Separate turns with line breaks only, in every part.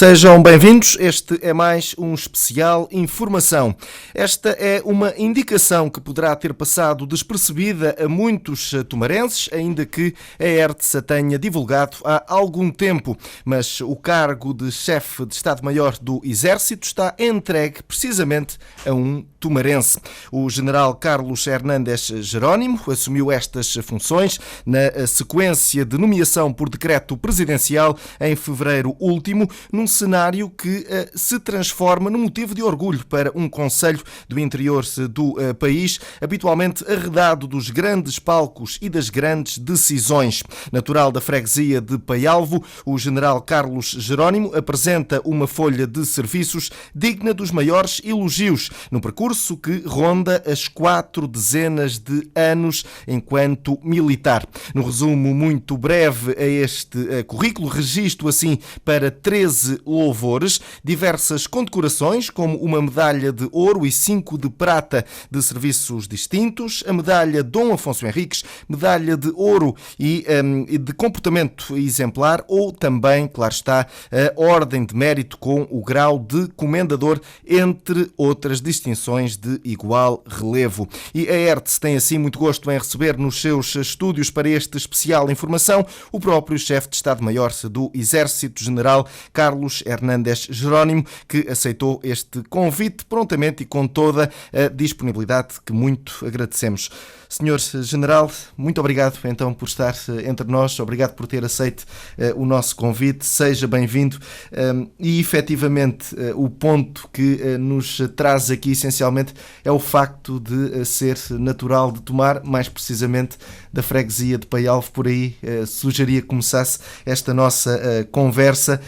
Sejam bem-vindos, este é mais um especial informação. Esta é uma indicação que poderá ter passado despercebida a muitos tomarenses, ainda que a ERTS a tenha divulgado há algum tempo. Mas o cargo de chefe de Estado-Maior do Exército está entregue precisamente a um tomarense. O general Carlos Hernández Jerónimo assumiu estas funções na sequência de nomeação por decreto presidencial em fevereiro último, num cenário que se transforma num motivo de orgulho para um concelho do interior do país, habitualmente arredado dos grandes palcos e das grandes decisões. Natural da freguesia de Paialvo, o general Carlos Jerónimo apresenta uma folha de serviços digna dos maiores elogios, no percurso que ronda as 4 dezenas de anos enquanto militar. No resumo muito breve a este currículo, registro assim para 13 louvores, diversas condecorações, como uma medalha de ouro e 5 de prata de serviços distintos, a medalha Dom Afonso Henriques, medalha de ouro e de comportamento exemplar, ou também, claro está, a Ordem de Mérito com o grau de comendador, entre outras distinções de igual relevo. E a ERTS tem assim muito gosto em receber nos seus estúdios para este especial informação o próprio chefe de Estado-Maior do Exército, general Carlos Hernández Jerónimo, que aceitou este convite prontamente e com toda a disponibilidade que muito agradecemos. Senhor General, muito obrigado então por estar entre nós, obrigado por ter aceito o nosso convite, seja bem-vindo e efetivamente o ponto que nos traz aqui essencialmente é o facto de ser natural de Tomar, mais precisamente da freguesia de Paialvo. Por aí sugeria que começasse esta nossa conversa.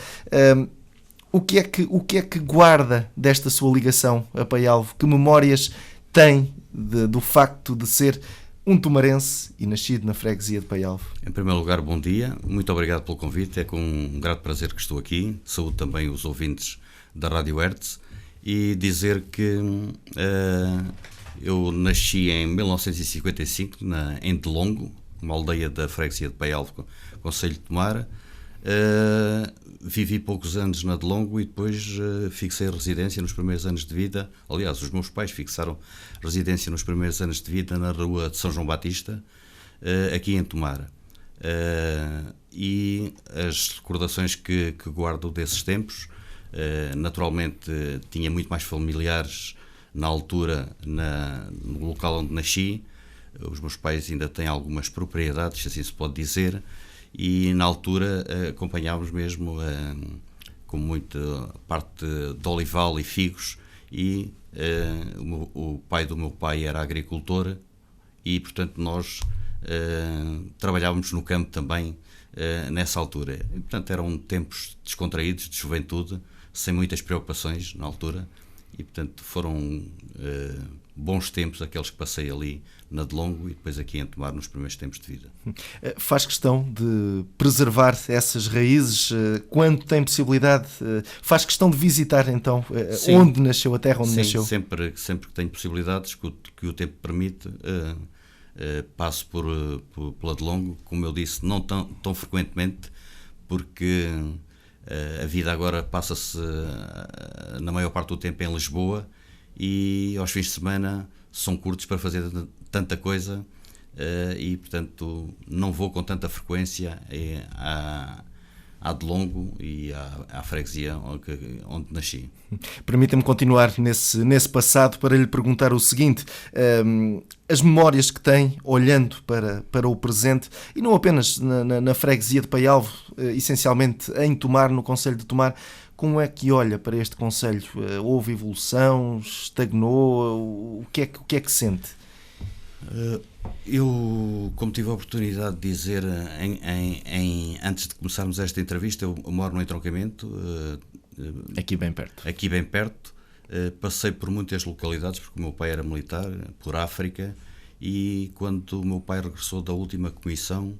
O que é que guarda desta sua ligação a Paialvo? Que memórias tem do facto de ser um tomarense e nascido na freguesia de Paialvo?
Em primeiro lugar, bom dia, muito obrigado pelo convite, é com um grato prazer que estou aqui, saúdo também os ouvintes da Rádio ERTS e dizer que eu nasci em 1955 em Delongo, uma aldeia da freguesia de Paialvo, concelho de Tomar. Vivi poucos anos na Delongo e depois fixei residência nos primeiros anos de vida. Aliás, os meus pais fixaram residência nos primeiros anos de vida na rua de São João Batista, aqui em Tomar. E as recordações que guardo desses tempos, naturalmente tinha muito mais familiares na altura no local onde nasci. Os meus pais ainda têm algumas propriedades, se assim se pode dizer, e na altura acompanhávamos mesmo com muita parte de olival e figos, e o pai do meu pai era agricultor e, portanto, nós trabalhávamos no campo também nessa altura. E, portanto, eram tempos descontraídos, de juventude, sem muitas preocupações na altura, e, portanto, foram bons tempos aqueles que passei ali na Delongo e depois aqui em Tomar nos primeiros tempos de vida.
Faz questão de preservar essas raízes quando tem possibilidade? Faz questão de visitar então onde nasceu, a terra onde nasceu?
Sempre que tenho possibilidades, que o tempo permite, passo pela Delongo, como eu disse, não tão frequentemente, porque a vida agora passa-se na maior parte do tempo em Lisboa e aos fins de semana são curtos para fazer tanta coisa e, portanto, não vou com tanta frequência à Delongo e à freguesia onde nasci.
Permita-me continuar nesse passado para lhe perguntar o seguinte: as memórias que tem olhando para o presente, e não apenas na freguesia de Paialvo, essencialmente em Tomar, no concelho de Tomar, como é que olha para este concelho? Houve evolução? Estagnou? O que é que sente?
Eu, como tive a oportunidade de dizer antes de começarmos esta entrevista, eu moro no entroncamento.
Aqui bem perto.
Aqui bem perto. Passei por muitas localidades, porque o meu pai era militar, por África, e quando o meu pai regressou da última comissão,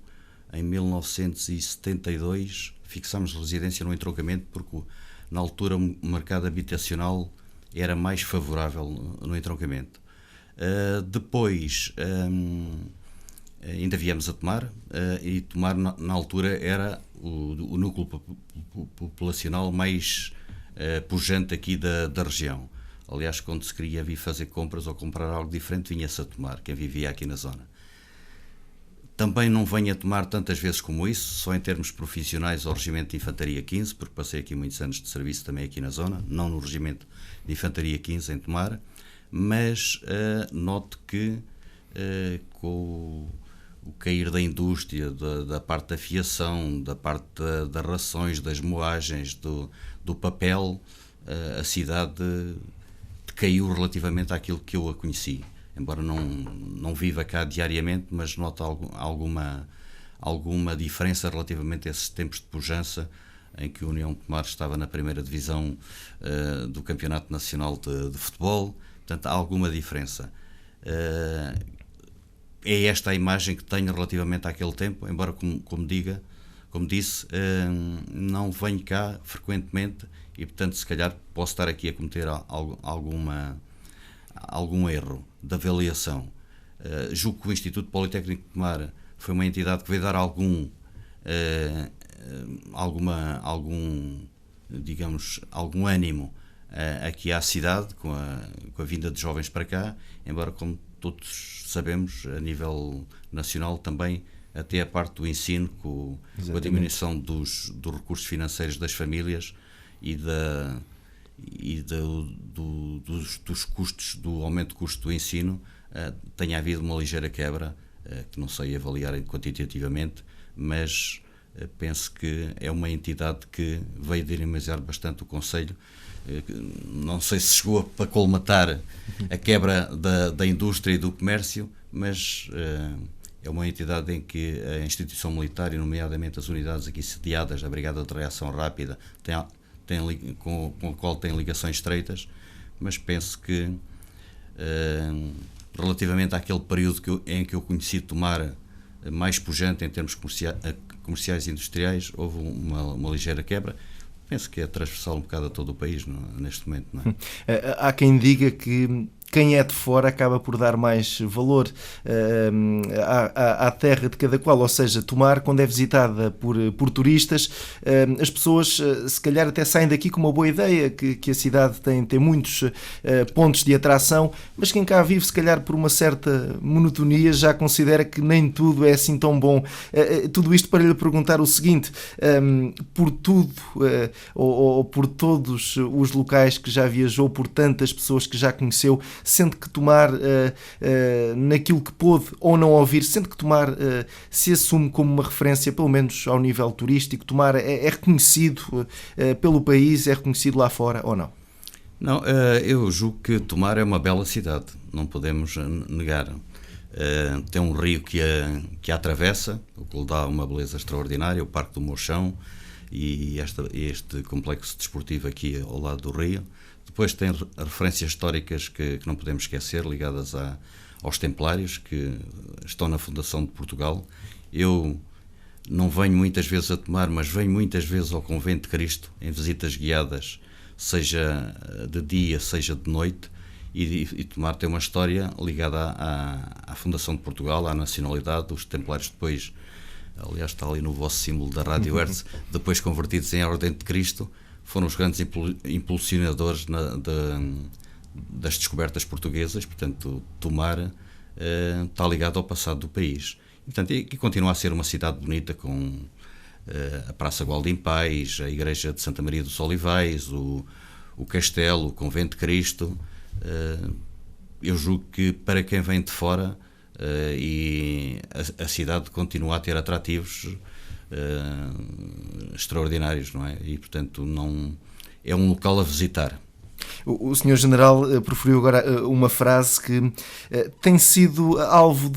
em 1972, fixámos residência no entroncamento, porque na altura o mercado habitacional era mais favorável no entroncamento. Depois ainda viemos a Tomar, e Tomar na altura era o núcleo populacional mais pujante aqui da região. Aliás, quando se queria vir fazer compras ou comprar algo diferente, vinha-se a Tomar, quem vivia aqui na zona. Também não venho a Tomar tantas vezes como isso, só em termos profissionais ao Regimento de Infantaria 15, porque passei aqui muitos anos de serviço também aqui na zona, não no Regimento de Infantaria 15 em Tomar, mas noto que com o cair da indústria, da parte da fiação, da parte das rações, das moagens, do papel, a cidade decaiu relativamente àquilo que eu a conheci. Embora não viva cá diariamente, mas noto alguma diferença relativamente a esses tempos de pujança em que a União de Tomar estava na primeira divisão do Campeonato Nacional de Futebol. Portanto, há alguma diferença. É esta a imagem que tenho relativamente àquele tempo, embora, como disse, não venho cá frequentemente e, portanto, se calhar posso estar aqui a cometer algum erro de avaliação. Julgo que o Instituto Politécnico de Tomar foi uma entidade que veio dar algum ânimo aqui à cidade com a vinda de jovens para cá, embora, como todos sabemos, a nível nacional também até a parte do ensino, com a diminuição dos recursos financeiros das famílias e dos custos, do aumento do custo do ensino, tenha havido uma ligeira quebra, que não sei avaliar quantitativamente, mas penso que é uma entidade que veio dinamizar bastante o Concelho. Não sei se chegou a colmatar a quebra da indústria e do comércio, mas é uma entidade em que a instituição militar, e nomeadamente as unidades aqui sediadas, a Brigada de Reação Rápida, com a qual tem ligações estreitas, mas penso que relativamente àquele período em que eu conheci Tomar mais pujante em termos comerciais e industriais, houve uma ligeira quebra. Penso que é transversal um bocado a todo o país neste momento, não é?
Há quem diga que quem é de fora acaba por dar mais valor à terra de cada qual, ou seja, Tomar, quando é visitada por turistas, as pessoas se calhar até saem daqui com uma boa ideia, que a cidade tem muitos pontos de atração, mas quem cá vive, se calhar por uma certa monotonia, já considera que nem tudo é assim tão bom. Tudo isto para lhe perguntar o seguinte: por tudo ou por todos os locais que já viajou, por tantas pessoas que já conheceu, sente que Tomar, naquilo que pôde ou não ouvir, sente que Tomar se assume como uma referência, pelo menos ao nível turístico? Tomar é reconhecido pelo país, é reconhecido lá fora ou não?
Não, eu julgo que Tomar é uma bela cidade, não podemos negar. Tem um rio que a atravessa, o que lhe dá uma beleza extraordinária, o Parque do Mochão e este complexo desportivo aqui ao lado do rio. Depois tem referências históricas que não podemos esquecer, ligadas aos Templários, que estão na fundação de Portugal. Eu não venho muitas vezes a Tomar, mas venho muitas vezes ao Convento de Cristo, em visitas guiadas, seja de dia, seja de noite, e Tomar tem uma história ligada à fundação de Portugal, à nacionalidade. Os Templários depois, aliás está ali no vosso símbolo da Rádio Hertz, depois convertidos em Ordem de Cristo, foram os grandes impulsionadores das descobertas portuguesas. Portanto, Tomar está ligado ao passado do país. E continua a ser uma cidade bonita, com a Praça Gualdim Pais, a Igreja de Santa Maria dos Olivais, o Castelo, o Convento de Cristo. Eu julgo que para quem vem de fora, e a cidade continua a ter atrativos extraordinários, não é? E, portanto, é um local a visitar.
O Sr. General proferiu agora uma frase que tem sido alvo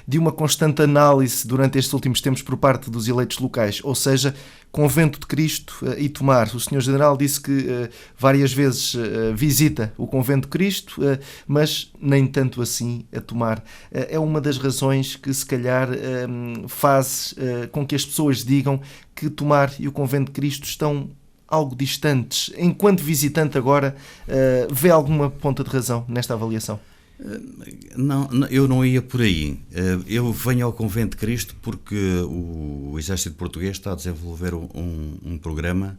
de uma constante análise durante estes últimos tempos por parte dos eleitos locais, ou seja, Convento de Cristo e Tomar. O Sr. General disse que várias vezes visita o Convento de Cristo, mas nem tanto assim a Tomar. É uma das razões que se calhar faz com que as pessoas digam que Tomar e o Convento de Cristo estão algo distantes. Enquanto visitante agora, vê alguma ponta de razão nesta avaliação?
Eu não ia por aí. Eu venho ao Convento de Cristo porque o Exército Português está a desenvolver um programa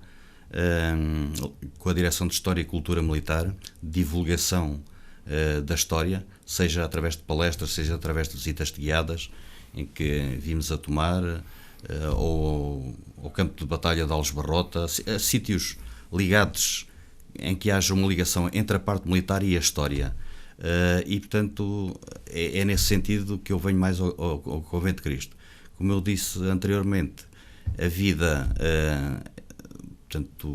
com a Direção de História e Cultura Militar, de divulgação da história, seja através de palestras, seja através de visitas guiadas, em que vimos a Tomar, ou ao campo de batalha de Aljubarrota, a sítios ligados, em que haja uma ligação entre a parte militar e a história. E, portanto, é nesse sentido que eu venho mais ao Convento de Cristo. Como eu disse anteriormente, a vida, portanto,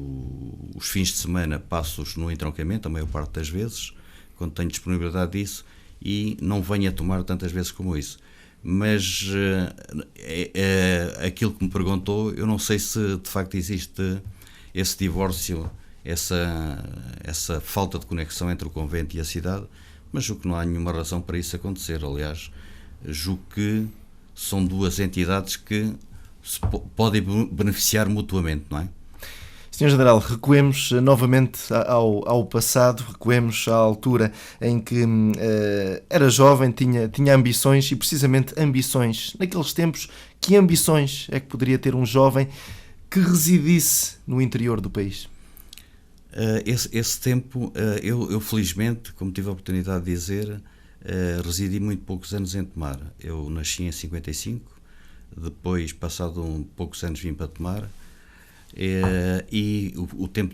os fins de semana passo-os no entroncamento, a maior parte das vezes, quando tenho disponibilidade disso, e não venho a tomar tantas vezes como isso. Mas aquilo que me perguntou, eu não sei se de facto existe esse divórcio, essa falta de conexão entre o convento e a cidade, mas julgo que não há nenhuma razão para isso acontecer. Aliás, julgo que são duas entidades que se podem beneficiar mutuamente, não é?
Sr. General, recuemos novamente ao passado, recuemos à altura em que era jovem, tinha ambições, e precisamente ambições. Naqueles tempos, que ambições é que poderia ter um jovem que residisse no interior do país?
Esse tempo, eu felizmente, como tive a oportunidade de dizer, residi muito poucos anos em Tomar. Eu nasci em 55, depois, passado poucos anos, vim para Tomar. E o tempo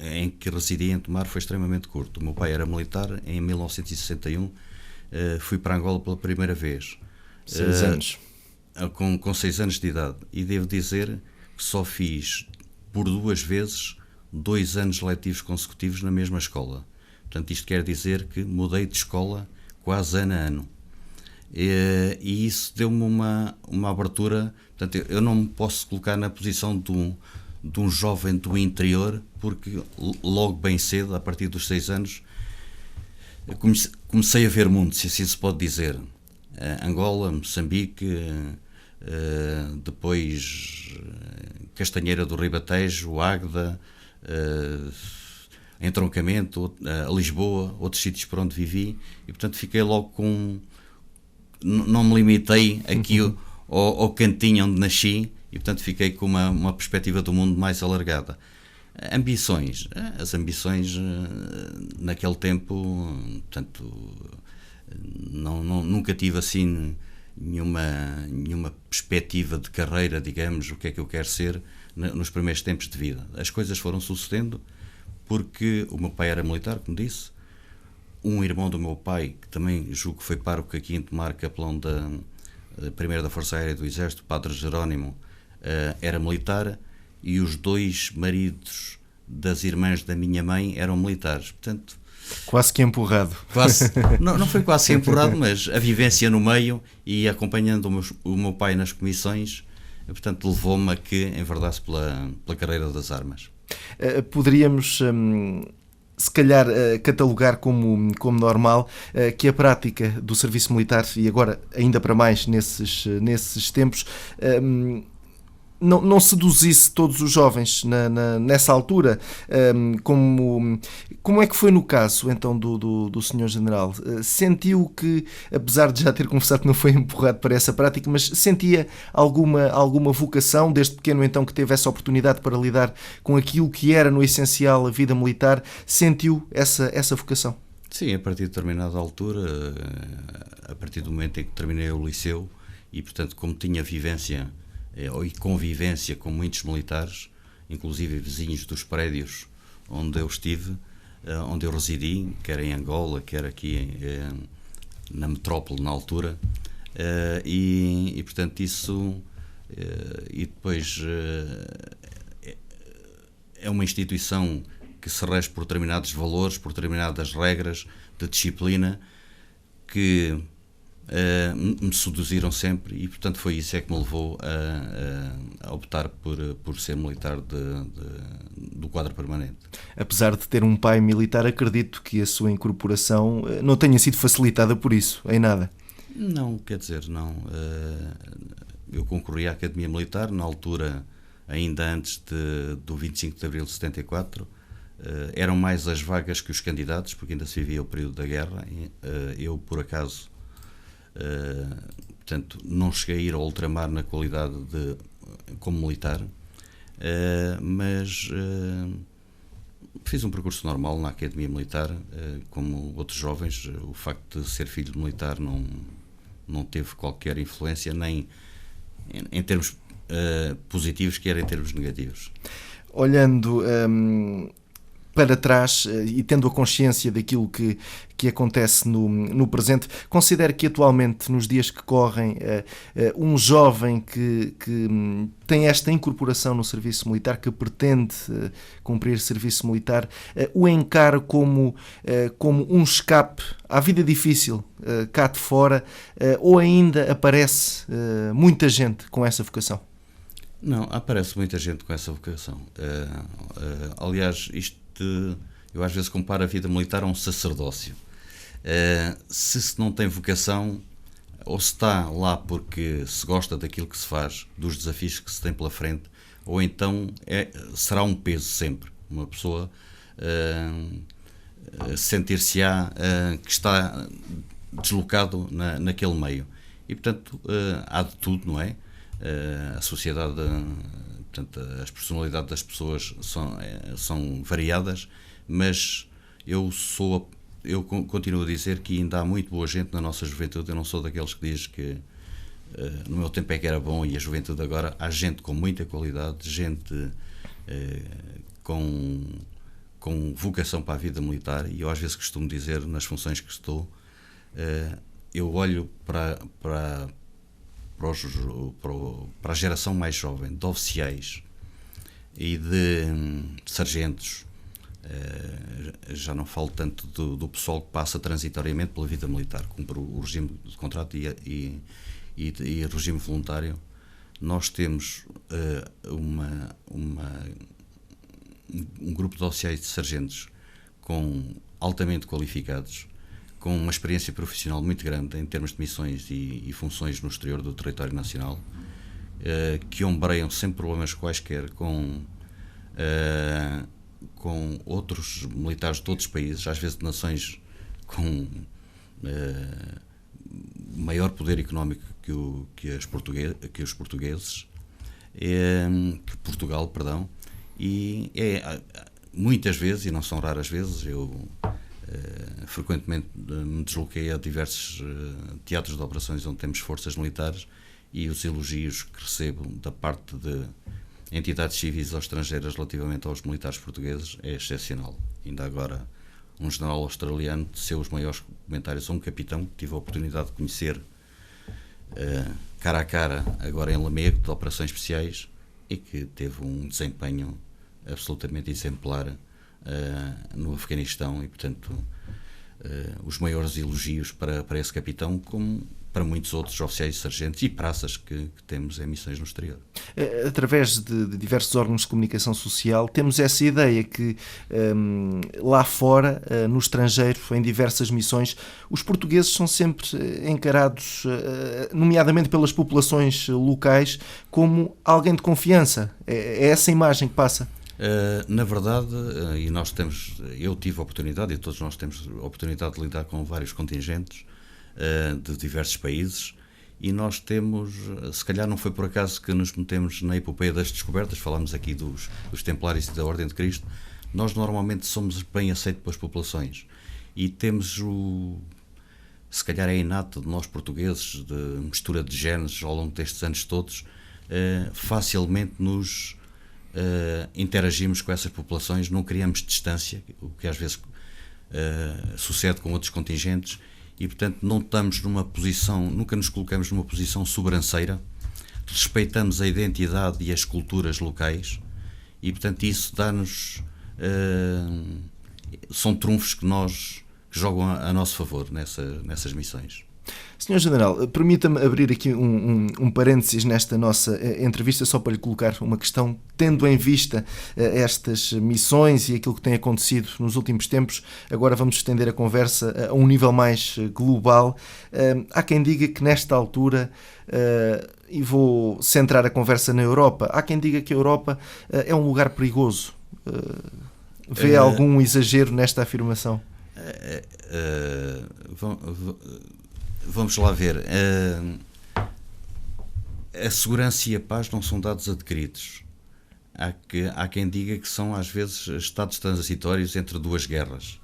em que residi em Tomar foi extremamente curto. O meu pai era militar. Em 1961 fui para Angola pela primeira vez,
6 anos,
com 6 anos de idade, e devo dizer que só fiz por 2 vezes 2 anos letivos consecutivos na mesma escola. Portanto, isto quer dizer que mudei de escola quase ano a ano. E isso deu-me uma abertura. Portanto, eu não me posso colocar na posição de um jovem do interior, porque logo bem cedo, a partir dos 6 anos, comecei a ver mundo, se assim se pode dizer. Angola, Moçambique, depois Castanheira do Ribatejo, Águeda, Entroncamento, a Lisboa, outros sítios por onde vivi, e portanto fiquei logo com... Não me limitei aqui ao cantinho onde nasci, e portanto fiquei com uma perspectiva do mundo mais alargada. Ambições. As ambições naquele tempo, portanto, nunca tive assim nenhuma perspectiva de carreira, digamos, o que é que eu quero ser nos primeiros tempos de vida. As coisas foram sucedendo porque o meu pai era militar, como disse. Um irmão do meu pai, que também julgo que foi pároco aqui em Tomar, capelão primeiro da Força Aérea do Exército, Padre Jerónimo, era militar, e os 2 maridos das irmãs da minha mãe eram militares. Portanto,
quase que empurrado.
Não foi quase que empurrado, mas a vivência no meio e acompanhando o meu pai nas comissões, portanto, levou-me a que enverdasse pela carreira das armas.
Poderíamos... se calhar catalogar como normal que a prática do serviço militar, e agora ainda para mais nesses tempos, não seduzisse todos os jovens nessa altura. Como é que foi no caso então do Sr. General? Sentiu que, apesar de já ter confessado que não foi empurrado para essa prática, mas sentia alguma vocação, desde pequeno então que teve essa oportunidade para lidar com aquilo que era no essencial a vida militar, sentiu essa vocação?
Sim, a partir de determinada altura, a partir do momento em que terminei o liceu, e portanto como tinha vivência e convivência com muitos militares, inclusive vizinhos dos prédios onde eu estive, onde eu residi, quer em Angola, quer aqui na metrópole na altura, e portanto isso, e depois é uma instituição que se rege por determinados valores, por determinadas regras de disciplina que me seduziram sempre, e portanto foi isso que me levou a optar por ser militar do quadro permanente.
Apesar de ter um pai militar, acredito que a sua incorporação não tenha sido facilitada por isso, em nada.
Não, quer dizer, não. Eu concorri à Academia Militar, na altura, ainda antes do 25 de Abril de 74, eram mais as vagas que os candidatos, porque ainda se vivia o período da guerra. Eu, por acaso, portanto, não cheguei a ir ao ultramar na qualidade como militar, mas fiz um percurso normal na Academia Militar, como outros jovens. O facto de ser filho de militar não teve qualquer influência, nem em termos positivos, quer em termos negativos.
Olhando para trás e tendo a consciência daquilo que acontece no presente, considero que atualmente, nos dias que correm, um jovem que tem esta incorporação no serviço militar, que pretende cumprir serviço militar, o encara como um escape à vida difícil cá de fora, ou ainda aparece muita gente com essa vocação?
Não, aparece muita gente com essa vocação. Aliás, eu às vezes comparo a vida militar a um sacerdócio. Se não tem vocação, ou se está lá porque se gosta daquilo que se faz, dos desafios que se tem pela frente, ou então será um peso sempre. Uma pessoa sentir-se-á que está deslocado naquele meio. E, portanto, há de tudo, não é? A sociedade, portanto, as personalidades das pessoas são variadas, mas eu continuo a dizer que ainda há muito boa gente na nossa juventude. Eu não sou daqueles que diz que no meu tempo é que era bom e a juventude agora. Há gente com muita qualidade, gente com vocação para a vida militar, e eu às vezes costumo dizer, nas funções que estou, eu olho para a geração mais jovem de oficiais e de sargentos, já não falo tanto do pessoal que passa transitoriamente pela vida militar, cumpre o regime de contrato e regime voluntário. Nós temos um grupo de oficiais e de sargentos altamente qualificados, com uma experiência profissional muito grande em termos de missões e funções no exterior do território nacional, que ombreiam sem problemas quaisquer com outros militares de outros países, às vezes de nações com maior poder económico que Portugal, perdão, e muitas vezes, e não são raras vezes, eu frequentemente me desloquei a diversos teatros de operações onde temos forças militares, e os elogios que recebo da parte de entidades civis ou estrangeiras relativamente aos militares portugueses é excepcional. Ainda agora, um general australiano teceu os maiores comentários a um capitão que tive a oportunidade de conhecer cara a cara, agora em Lamego, de operações especiais, e que teve um desempenho absolutamente exemplar no Afeganistão, e portanto os maiores elogios para esse capitão, como para muitos outros oficiais e sargentos e praças que temos em missões no exterior.
Através de diversos órgãos de comunicação social, temos essa ideia que lá fora, no estrangeiro, em diversas missões, os portugueses são sempre encarados, nomeadamente pelas populações locais, como alguém de confiança. É essa imagem que passa.
Na verdade, eu tive a oportunidade, e todos nós temos a oportunidade de lidar com vários contingentes de diversos países, e nós temos, se calhar não foi por acaso que nos metemos na epopeia das descobertas, falámos aqui dos Templários e da Ordem de Cristo. Nós normalmente somos bem aceitos pelas populações, e temos se calhar é inato de nós portugueses, de mistura de genes ao longo destes anos todos, facilmente nos interagimos com essas populações, não criamos distância, o que às vezes sucede com outros contingentes, e portanto não estamos numa posição, nunca nos colocamos numa posição sobranceira, respeitamos a identidade e as culturas locais, e portanto isso dá-nos são trunfos que jogam a nosso favor nessas missões.
Sr. General, permita-me abrir aqui um parênteses nesta nossa entrevista, só para lhe colocar uma questão. Tendo em vista estas missões e aquilo que tem acontecido nos últimos tempos, agora vamos estender a conversa a um nível mais global. Há quem diga que nesta altura, e vou centrar a conversa na Europa, há quem diga que a Europa é um lugar perigoso. Vê algum exagero nesta afirmação?
Vamos lá ver. A segurança e a paz não são dados adquiridos. Há quem diga que são, às vezes, estados transitórios entre duas guerras.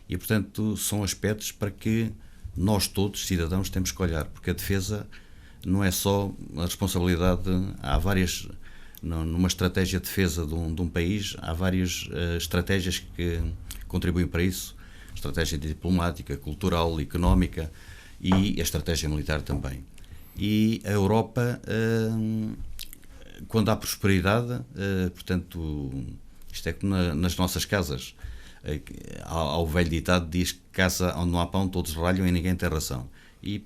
E, portanto, são aspectos para que nós todos, cidadãos, temos que olhar, porque a defesa não é só a responsabilidade. Há várias, numa estratégia de defesa de um país, há várias estratégias que contribuem para isso. Estratégia diplomática, cultural, económica e a estratégia militar também. E a Europa, quando há prosperidade, portanto, isto é como nas nossas casas. Há o velho ditado que diz que casa onde não há pão todos ralham e ninguém tem ração. E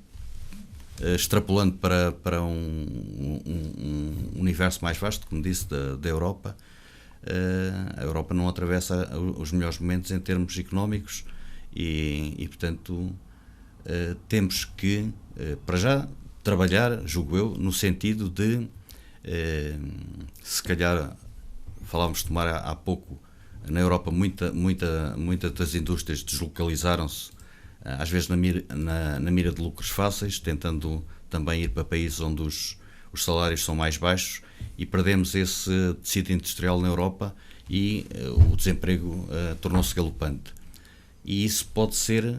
extrapolando para um universo mais vasto, como disse, da Europa, a Europa não atravessa os melhores momentos em termos económicos e portanto, temos que, para já, trabalhar, julgo eu, no sentido de, se calhar, falávamos de tomar há pouco, na Europa muita das indústrias deslocalizaram-se, às vezes na mira de lucros fáceis, tentando também ir para países onde os salários são mais baixos, e perdemos esse tecido industrial na Europa e o desemprego tornou-se galopante. E isso pode ser,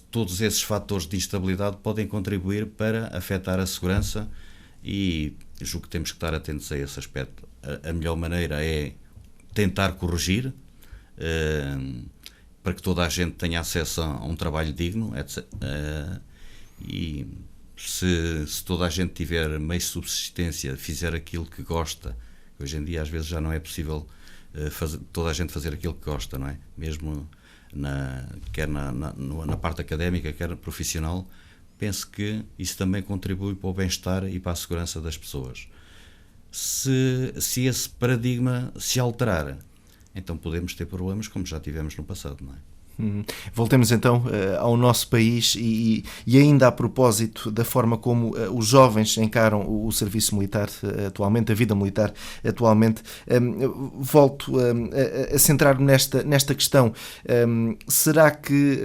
todos esses fatores de instabilidade podem contribuir para afetar a segurança, e julgo que temos que estar atentos a esse aspecto. A melhor maneira é tentar corrigir, para que toda a gente tenha acesso a um trabalho digno, etc. E se toda a gente tiver meios de subsistência, fizer aquilo que gosta, hoje em dia às vezes já não é possível toda a gente fazer aquilo que gosta, não é? Mesmo quer na parte académica, quer profissional, penso que isso também contribui para o bem-estar e para a segurança das pessoas. Se esse paradigma se alterar, então podemos ter problemas como já tivemos no passado, não é?
Voltemos então ao nosso país e ainda a propósito da forma como os jovens encaram o serviço militar atualmente, a vida militar atualmente, volto a centrar-me nesta questão. Será que,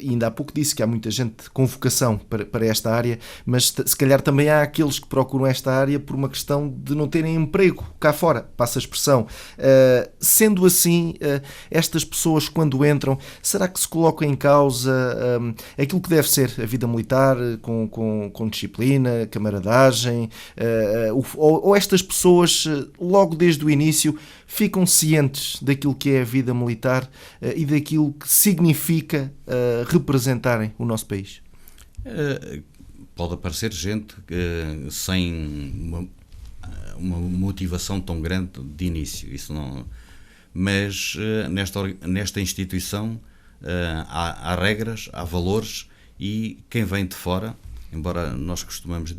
ainda há pouco disse que há muita gente com vocação para esta área, mas se calhar também há aqueles que procuram esta área por uma questão de não terem emprego cá fora, passa a expressão. Sendo assim, estas pessoas quando entram, será que se coloca em causa aquilo que deve ser a vida militar, com disciplina, camaradagem, ou estas pessoas, logo desde o início, ficam cientes daquilo que é a vida militar e daquilo que significa representarem o nosso país?
Pode aparecer gente sem uma motivação tão grande de início, isso não... Mas nesta instituição há regras, há valores, e quem vem de fora, embora nós costumamos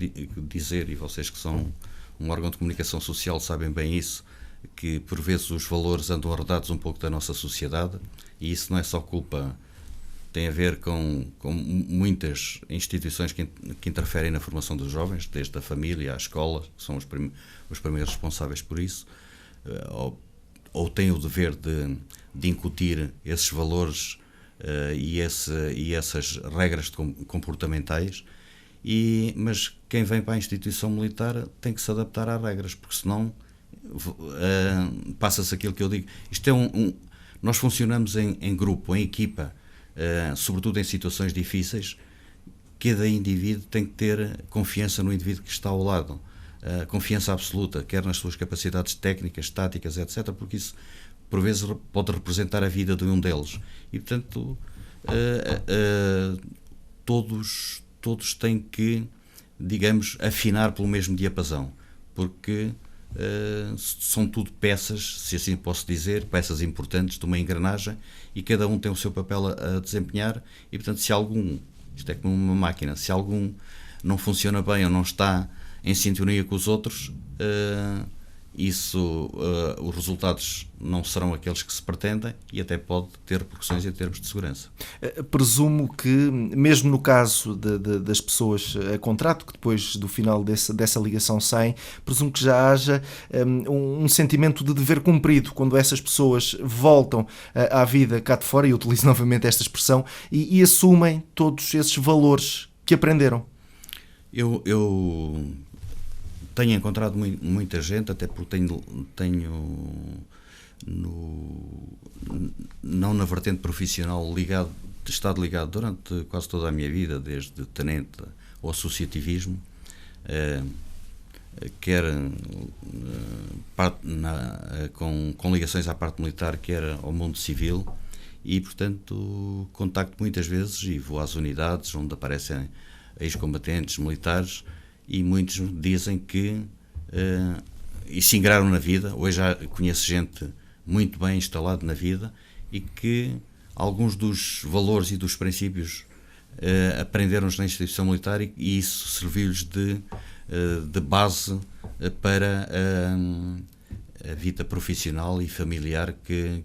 dizer, e vocês que são um órgão de comunicação social sabem bem isso, que por vezes os valores andam arredados um pouco da nossa sociedade, e isso não é só culpa, tem a ver com muitas instituições que interferem na formação dos jovens, desde a família à escola, que são os primeiros responsáveis por isso, ou têm o dever de incutir esses valores e essas regras comportamentais, mas quem vem para a instituição militar tem que se adaptar às regras, porque senão passa-se aquilo que eu digo. Isto é nós funcionamos em grupo, em equipa, sobretudo em situações difíceis. Cada indivíduo tem que ter confiança no indivíduo que está ao lado, confiança absoluta, quer nas suas capacidades técnicas, táticas, etc., porque isso por vezes pode representar a vida de um deles, e portanto todos têm que, digamos, afinar pelo mesmo diapasão, porque são tudo peças, se assim posso dizer, peças importantes de uma engrenagem, e cada um tem o seu papel a desempenhar, e portanto isto é como uma máquina, se algum não funciona bem ou não está em sintonia com os outros, isso, os resultados não serão aqueles que se pretendem e até pode ter repercussões em termos de segurança.
Presumo que, mesmo no caso das pessoas a contrato, que depois do final dessa ligação saem, presumo que já haja um sentimento de dever cumprido quando essas pessoas voltam à vida cá de fora, e utilizo novamente esta expressão, e assumem todos esses valores que aprenderam.
Eu tenho encontrado muita gente, até porque não na vertente profissional, estado ligado durante quase toda a minha vida, desde tenente ao associativismo, quer com ligações à parte militar, quer ao mundo civil, e portanto contacto muitas vezes e vou às unidades onde aparecem ex-combatentes militares, e muitos dizem que e se ingraram na vida. Hoje já conheço gente muito bem instalada na vida e que alguns dos valores e dos princípios aprenderam-nos na instituição militar, e isso serviu-lhes de base para a vida profissional e familiar que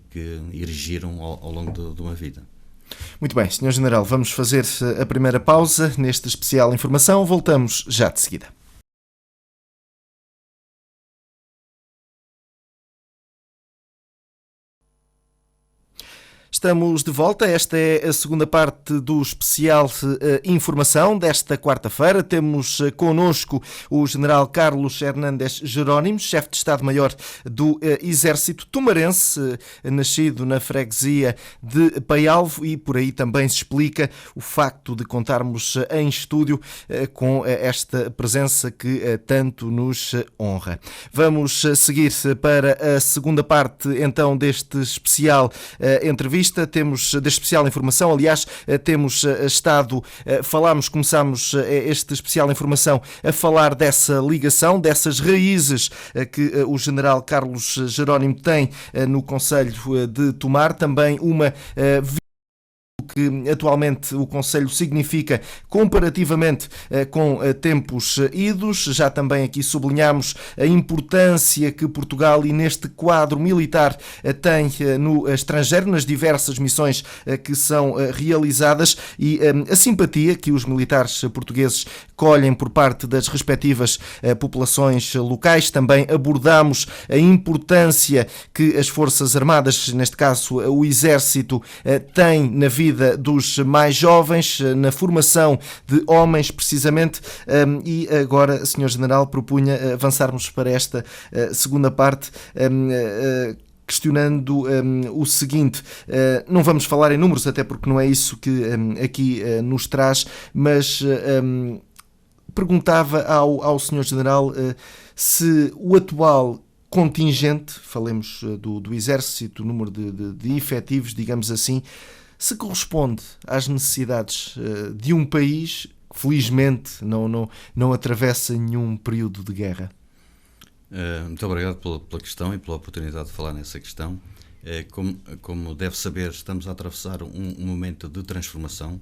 erigiram ao longo de uma vida.
Muito bem, Sr. General, vamos fazer a primeira pausa neste especial informação. Voltamos já de seguida. Estamos de volta, esta é a segunda parte do especial informação desta quarta-feira. Temos connosco o General Carlos Hernández Jerónimo, chefe de Estado-Maior do Exército Tomarense, nascido na freguesia de Paialvo, e por aí também se explica o facto de contarmos em estúdio com esta presença que tanto nos honra. Vamos seguir para a segunda parte então deste especial entrevista. Temos da especial informação, aliás, temos estado, começámos este especial informação a falar dessa ligação, dessas raízes que o General Carlos Jerónimo tem no Conselho de Tomar, também uma que atualmente o Conselho significa comparativamente com tempos idos. Já também aqui sublinhamos a importância que Portugal, e neste quadro militar, tem no estrangeiro, nas diversas missões que são realizadas, e a simpatia que os militares portugueses colhem por parte das respectivas populações locais. Também abordamos a importância que as Forças Armadas, neste caso o Exército, têm na vida dos mais jovens, na formação de homens, precisamente. E agora, Sr. General, propunha avançarmos para esta segunda parte, questionando o seguinte. Não vamos falar em números, até porque não é isso que aqui nos traz, mas perguntava ao Sr. General se o atual contingente, falemos do Exército, o número de efetivos, digamos assim, se corresponde às necessidades de um país que felizmente não atravessa nenhum período de guerra.
Muito obrigado pela questão e pela oportunidade de falar nessa questão. Como deve saber, estamos a atravessar um momento de transformação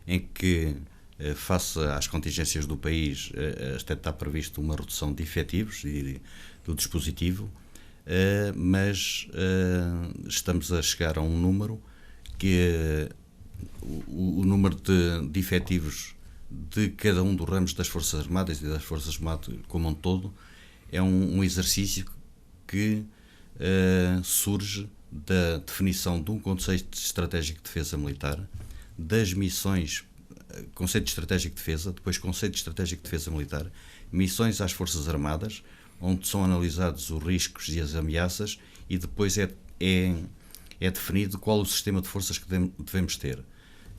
em que, face às contingências do país, até está previsto uma redução de efetivos e do dispositivo, mas estamos a chegar a um número que o número de efetivos de cada um dos ramos das Forças Armadas e das Forças Armadas como um todo é um exercício que surge da definição de um conceito estratégico de defesa militar, das missões, conceito estratégico de defesa, depois conceito estratégico de defesa militar, missões às Forças Armadas, onde são analisados os riscos e as ameaças, e depois é definido qual o sistema de forças que devemos ter,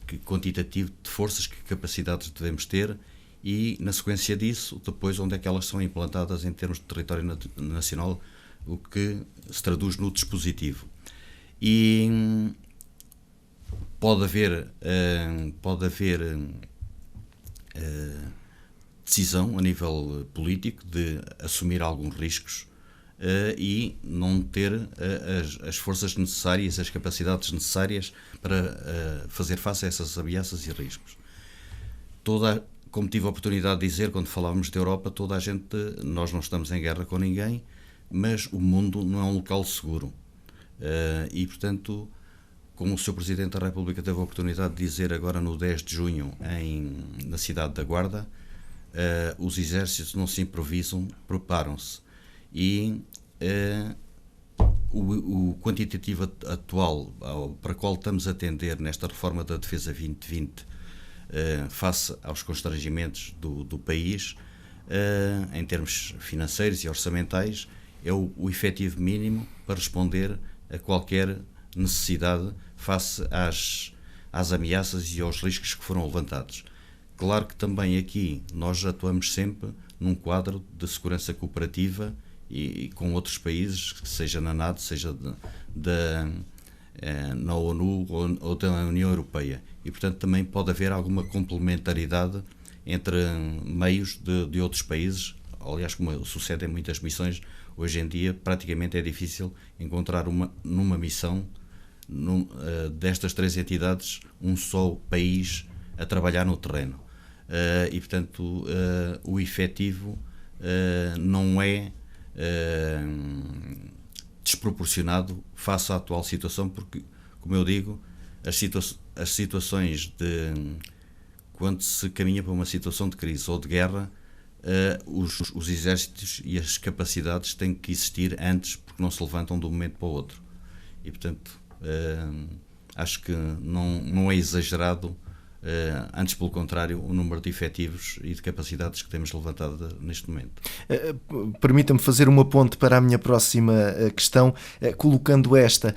que quantitativo de forças, que capacidades devemos ter, e na sequência disso, depois onde é que elas são implantadas em termos de território nacional, o que se traduz no dispositivo. E pode haver decisão a nível político de assumir alguns riscos e não ter as forças necessárias, as capacidades necessárias para fazer face a essas ameaças e riscos. Como tive a oportunidade de dizer quando falávamos da Europa, nós não estamos em guerra com ninguém, mas o mundo não é um local seguro. E, portanto, como o Sr. Presidente da República teve a oportunidade de dizer agora no 10 de junho na cidade da Guarda, os exércitos não se improvisam, preparam-se. E o quantitativo atual para o qual estamos a atender nesta reforma da Defesa 2020, face aos constrangimentos do país, em termos financeiros e orçamentais, é o efetivo mínimo para responder a qualquer necessidade face às ameaças e aos riscos que foram levantados. Claro que também aqui nós atuamos sempre num quadro de segurança cooperativa e com outros países, seja na NATO, seja na ONU ou da União Europeia. E, portanto, também pode haver alguma complementaridade entre meios de outros países. Aliás, como sucede em muitas missões, hoje em dia praticamente é difícil encontrar numa missão destas 3 entidades um só país a trabalhar no terreno. E, portanto, o efetivo não é desproporcionado face à atual situação, porque, como eu digo, as situações quando se caminha para uma situação de crise ou de guerra, os exércitos e as capacidades têm que existir antes, porque não se levantam de um momento para o outro. E, portanto, acho que não é exagerado, antes pelo contrário, o número de efetivos e de capacidades que temos levantado neste momento.
Permita-me fazer uma ponte para a minha próxima questão, colocando esta.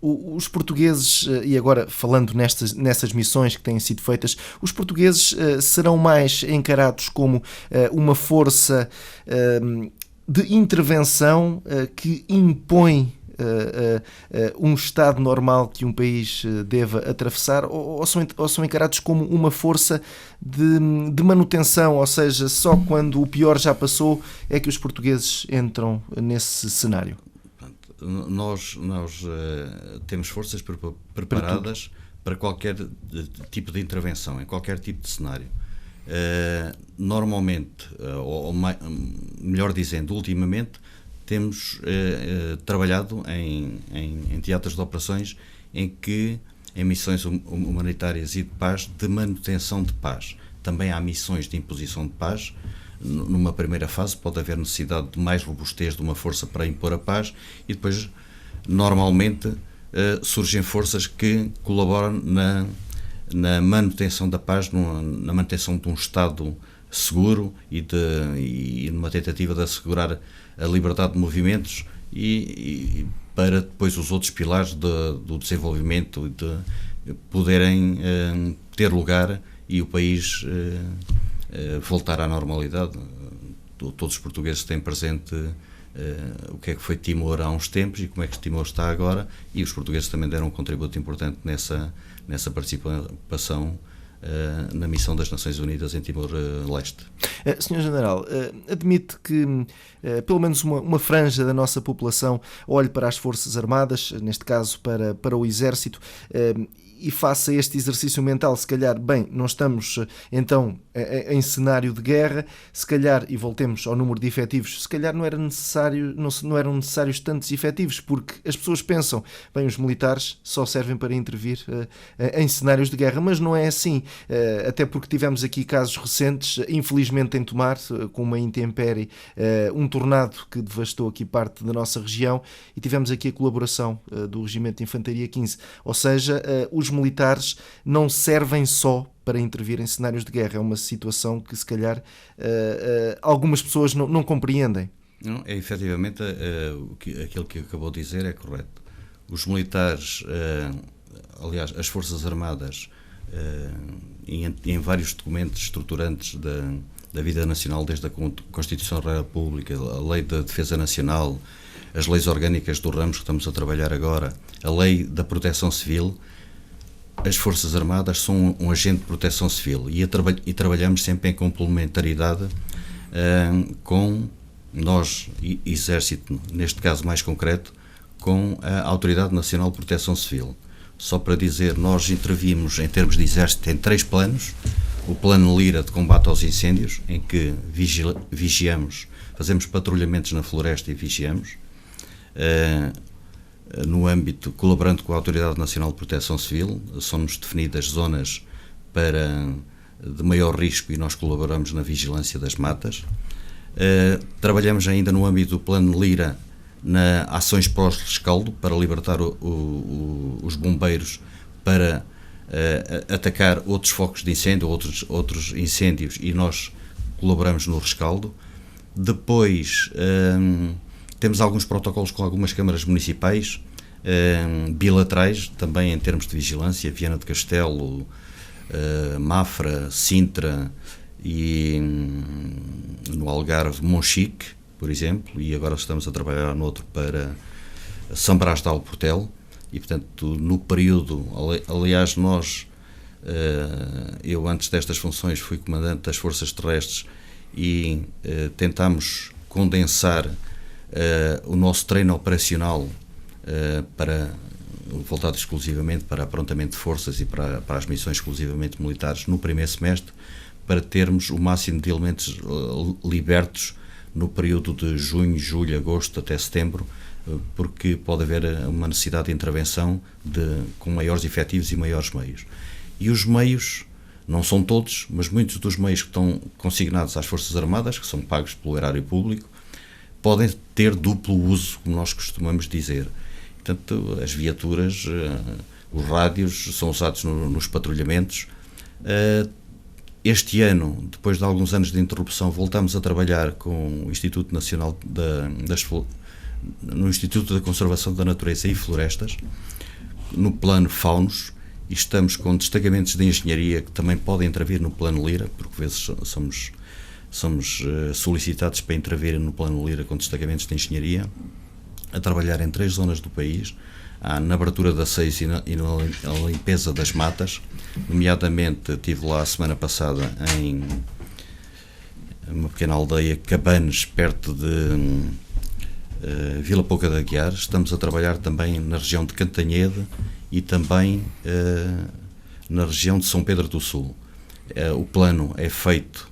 Os portugueses, e agora falando nessas missões que têm sido feitas, os portugueses serão mais encarados como uma força de intervenção que impõe um estado normal que um país deva atravessar, ou são encarados como uma força de manutenção, ou seja, só quando o pior já passou é que os portugueses entram nesse cenário?
Nós temos forças preparadas para qualquer tipo de intervenção, em qualquer tipo de cenário. Normalmente, ou melhor dizendo, ultimamente, temos trabalhado em teatros de operações em missões humanitárias e de paz, de manutenção de paz. Também há missões de imposição de paz. Numa primeira fase pode haver necessidade de mais robustez de uma força para impor a paz e depois, normalmente, surgem forças que colaboram na manutenção da paz, na manutenção de um Estado seguro e numa tentativa de assegurar a liberdade de movimentos e para depois os outros pilares do desenvolvimento de poderem ter lugar e o país voltar à normalidade. Todos os portugueses têm presente o que é que foi Timor há uns tempos e como é que Timor está agora, e os portugueses também deram um contributo importante nessa participação na missão das Nações Unidas em Timor-Leste.
Sr. General, admite que pelo menos uma franja da nossa população olhe para as Forças Armadas, neste caso para o Exército, e faça este exercício mental, se calhar, bem, não estamos então em cenário de guerra, se calhar, e voltemos ao número de efetivos, se calhar não eram necessários tantos efetivos, porque as pessoas pensam, bem, os militares só servem para intervir em cenários de guerra, mas não é assim, até porque tivemos aqui casos recentes, infelizmente em Tomar, com uma intempérie, um tornado que devastou aqui parte da nossa região, e tivemos aqui a colaboração do Regimento de Infantaria 15, ou seja, os militares não servem só para intervir em cenários de guerra. É uma situação que, se calhar, algumas pessoas não compreendem.
Não, efetivamente, aquilo que acabou de dizer é correto. Os militares, aliás, as Forças Armadas, em vários documentos estruturantes da vida nacional, desde a Constituição da República, a Lei da Defesa Nacional, as leis orgânicas do ramo que estamos a trabalhar agora, a Lei da Proteção Civil, as Forças Armadas são um agente de proteção civil e trabalhamos sempre em complementaridade com nós, Exército, neste caso mais concreto, com a Autoridade Nacional de Proteção Civil. Só para dizer, nós intervimos em termos de exército em 3 planos. O plano Lira de combate aos incêndios, em que vigiamos, fazemos patrulhamentos na floresta e vigiamos. No âmbito, colaborando com a Autoridade Nacional de Proteção Civil, são-nos definidas zonas de maior risco e nós colaboramos na vigilância das matas. Trabalhamos ainda no âmbito do plano Lira na ações pós-rescaldo para libertar os bombeiros para atacar outros focos de incêndio, outros incêndios, e nós colaboramos no rescaldo. Depois temos alguns protocolos com algumas câmaras municipais, bilaterais, também em termos de vigilância, Viana do Castelo, Mafra, Sintra e no Algarve, Monchique, por exemplo, e agora estamos a trabalhar no outro para São Brás de Alportel. E, portanto, no período, aliás, eu antes destas funções fui comandante das Forças Terrestres e tentámos condensar o nosso treino operacional voltado exclusivamente para aprontamento de forças e para as missões exclusivamente militares no primeiro semestre, para termos o máximo de elementos libertos no período de junho, julho, agosto até setembro, porque pode haver uma necessidade de intervenção com maiores efetivos e maiores meios. E os meios, não são todos, mas muitos dos meios que estão consignados às Forças Armadas, que são pagos pelo erário público, podem ter duplo uso, como nós costumamos dizer. Portanto, as viaturas, os rádios são usados nos patrulhamentos. Este ano, depois de alguns anos de interrupção, voltamos a trabalhar com o Instituto Nacional no Instituto da Conservação da Natureza e Florestas, no plano Faunos, e estamos com destacamentos de engenharia que também podem intervir no plano Lira, porque às vezes somos solicitados para intervir no plano Lira com destacamentos de engenharia, a trabalhar em 3 zonas do país, na abertura da aceiros e na limpeza das matas. Nomeadamente, estive lá a semana passada em uma pequena aldeia, Cabanes, perto de Vila Pouca de Aguiar. Estamos a trabalhar também na região de Cantanhede e também na região de São Pedro do Sul. O plano é feito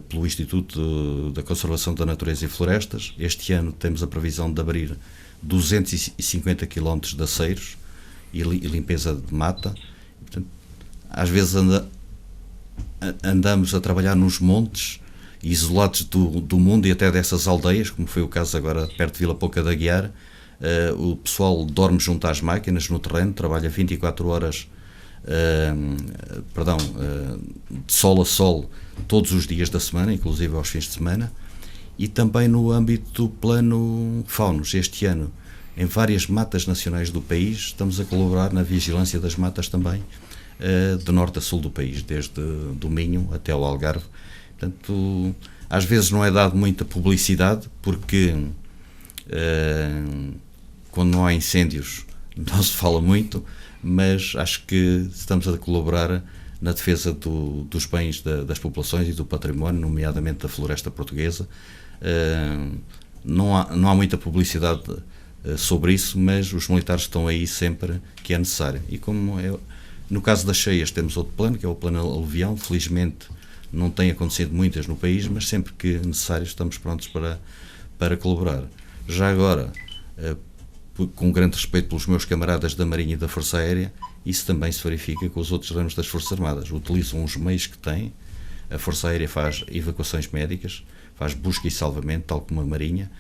pelo Instituto da Conservação da Natureza e Florestas. Este ano temos a previsão de abrir 250 km de aceiros e limpeza de mata. Portanto, às vezes andamos a trabalhar nos montes isolados do mundo e até dessas aldeias, como foi o caso agora perto de Vila Pouca de Aguiar. O pessoal dorme junto às máquinas no terreno, trabalha 24 horas de sol a sol todos os dias da semana, inclusive aos fins de semana. E também no âmbito do plano Faunos, este ano, em várias matas nacionais do país, estamos a colaborar na vigilância das matas também, de norte a sul do país, desde do Minho até ao Algarve. Portanto, às vezes não é dado muita publicidade, porque quando não há incêndios não se fala muito, mas acho que estamos a colaborar na defesa dos bens das populações e do património, nomeadamente da floresta portuguesa. Não há muita publicidade sobre isso, mas os militares estão aí sempre que é necessário. E como no caso das cheias temos outro plano, que é o plano aluvião. Felizmente não tem acontecido muitas no país, mas sempre que necessário estamos prontos para colaborar. Já agora, com grande respeito pelos meus camaradas da Marinha e da Força Aérea, isso também se verifica com os outros ramos das Forças Armadas. Utilizam os meios que têm. A Força Aérea faz evacuações médicas, faz busca e salvamento, tal como a Marinha,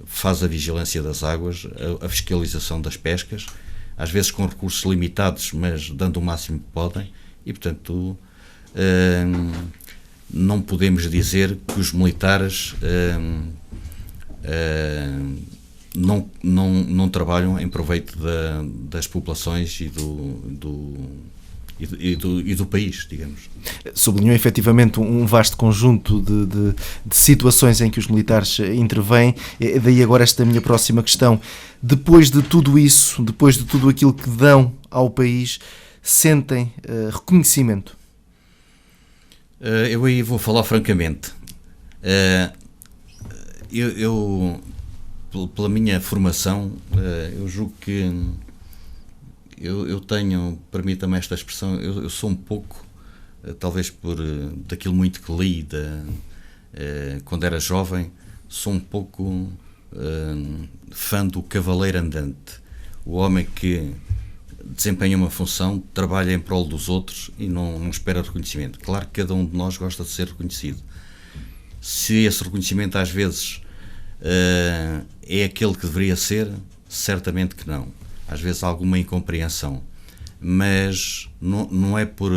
faz a vigilância das águas, a fiscalização das pescas, às vezes com recursos limitados, mas dando o máximo que podem, e portanto não podemos dizer que os militares não trabalham em proveito das populações e do país, digamos.
Sublinhou efetivamente um vasto conjunto de situações em que os militares intervêm. Daí agora esta minha próxima questão. Depois de tudo isso, depois de tudo aquilo que dão ao país, sentem reconhecimento?
Eu aí vou falar francamente. Eu pela minha formação, eu julgo que eu tenho, permita-me esta expressão, eu sou um pouco, talvez por daquilo muito que li quando era jovem, sou um pouco fã do cavaleiro andante, o homem que desempenha uma função, trabalha em prol dos outros e não espera reconhecimento. Claro que cada um de nós gosta de ser reconhecido. Se esse reconhecimento às vezes é aquele que deveria ser, certamente que não. Às vezes há alguma incompreensão, mas não é por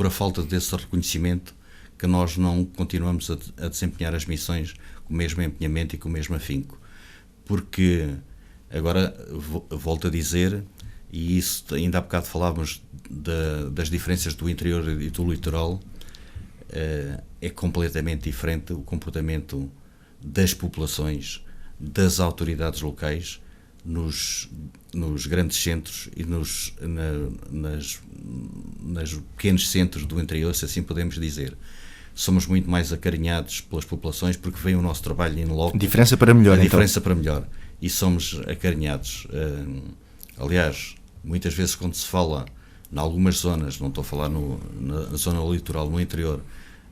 a falta desse reconhecimento que nós não continuamos a desempenhar as missões com o mesmo empenhamento e com o mesmo afinco. Porque, agora volto a dizer, e isso ainda há bocado falávamos das diferenças do interior e do litoral, é completamente diferente o comportamento das populações, das autoridades locais, nos grandes centros e nos pequenos centros do interior, se assim podemos dizer. Somos muito mais acarinhados pelas populações porque vem o nosso trabalho in loco.
Diferença para melhor,
diferença para melhor. E somos acarinhados. Aliás, muitas vezes quando se fala em algumas zonas, não estou a falar na zona litoral, no interior,